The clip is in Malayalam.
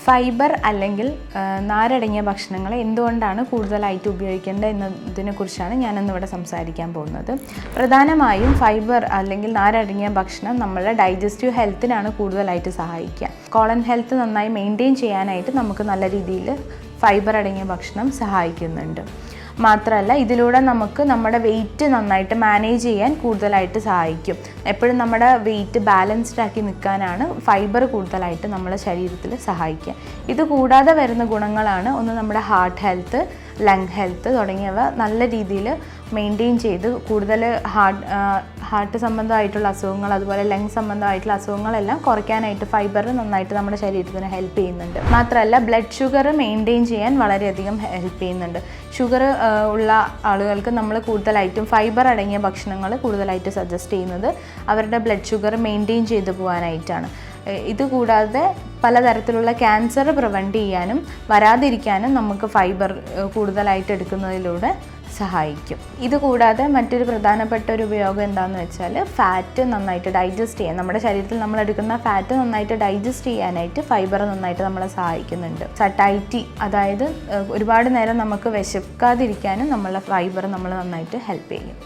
ഫൈബർ അല്ലെങ്കിൽ നാരടങ്ങിയ ഭക്ഷണങ്ങൾ എന്തുകൊണ്ടാണ് കൂടുതലായിട്ട് ഉപയോഗിക്കേണ്ടത് എന്നതിനെക്കുറിച്ചാണ് ഞാനിന്നിവിടെ സംസാരിക്കാൻ പോകുന്നത്. പ്രധാനമായും ഫൈബർ അല്ലെങ്കിൽ നാരടങ്ങിയ ഭക്ഷണം നമ്മുടെ ഡൈജസ്റ്റീവ് ഹെൽത്തിനാണ് കൂടുതലായിട്ട് സഹായിക്കുക. കോളൻ ഹെൽത്ത് നന്നായി മെയിൻറ്റെയിൻ ചെയ്യാനായിട്ട് നമുക്ക് നല്ല രീതിയിൽ ഫൈബർ അടങ്ങിയ ഭക്ഷണം സഹായിക്കുന്നുണ്ട്. മാത്രമല്ല ഇതിലൂടെ നമുക്ക് നമ്മുടെ വെയിറ്റ് നന്നായിട്ട് മാനേജ് ചെയ്യാൻ കൂടുതലായിട്ട് സഹായിക്കും. എപ്പോഴും നമ്മുടെ വെയിറ്റ് ബാലൻസ്ഡ് ആക്കി നിൽക്കാനാണ് ഫൈബർ കൂടുതലായിട്ട് നമ്മുടെ ശരീരത്തിൽ സഹായിക്കുക. ഇത് കൂടാതെ വരുന്ന ഗുണങ്ങളാണ് ഒന്ന് നമ്മുടെ ഹാർട്ട് ഹെൽത്ത്, ലങ് ഹെൽത്ത് തുടങ്ങിയവ നല്ല രീതിയിൽ മെയിൻറ്റെയിൻ ചെയ്ത് കൂടുതൽ ഹാർട്ട് സംബന്ധമായിട്ടുള്ള അസുഖങ്ങൾ അതുപോലെ ലങ് സംബന്ധമായിട്ടുള്ള അസുഖങ്ങളെല്ലാം കുറയ്ക്കാനായിട്ട് ഫൈബർ നന്നായിട്ട് നമ്മുടെ ശരീരത്തിന് ഹെൽപ്പ് ചെയ്യുന്നുണ്ട്. മാത്രമല്ല ബ്ലഡ് ഷുഗർ മെയിൻറ്റെയിൻ ചെയ്യാൻ വളരെയധികം ഹെൽപ്പ് ചെയ്യുന്നുണ്ട്. ഷുഗർ ഉള്ള ആളുകൾക്ക് നമ്മൾ കൂടുതലായിട്ടും ഫൈബർ അടങ്ങിയ ഭക്ഷണങ്ങൾ കൂടുതലായിട്ട് സജസ്റ്റ് ചെയ്യുന്നത് അവരുടെ ബ്ലഡ് ഷുഗർ മെയിൻറ്റെയിൻ ചെയ്തു പോകാനായിട്ടാണ്. ഇതുകൂടാതെ പലതരത്തിലുള്ള ക്യാൻസർ പ്രിവെൻറ്റ് ചെയ്യാനും വരാതിരിക്കാനും നമുക്ക് ഫൈബർ കൂടുതലായിട്ട് എടുക്കുന്നതിലൂടെ സഹായിക്കും. ഇതുകൂടാതെ മറ്റൊരു പ്രധാനപ്പെട്ട ഒരു ഉപയോഗം എന്താണെന്ന് വെച്ചാൽ ഫാറ്റ് നന്നായിട്ട് ഡൈജസ്റ്റ് ചെയ്യാൻ, നമ്മുടെ ശരീരത്തിൽ നമ്മൾ എടുക്കുന്ന ഫാറ്റ് നന്നായിട്ട് ഡൈജസ്റ്റ് ചെയ്യാനായിട്ട് ഫൈബർ നന്നായിട്ട് നമ്മളെ സഹായിക്കുന്നുണ്ട്. സറ്റൈറ്റി, അതായത് ഒരുപാട് നേരം നമുക്ക് വിശക്കാതിരിക്കാനും നമ്മളെ ഫൈബർ നമ്മൾ നന്നായിട്ട് ഹെൽപ്പ് ചെയ്യും.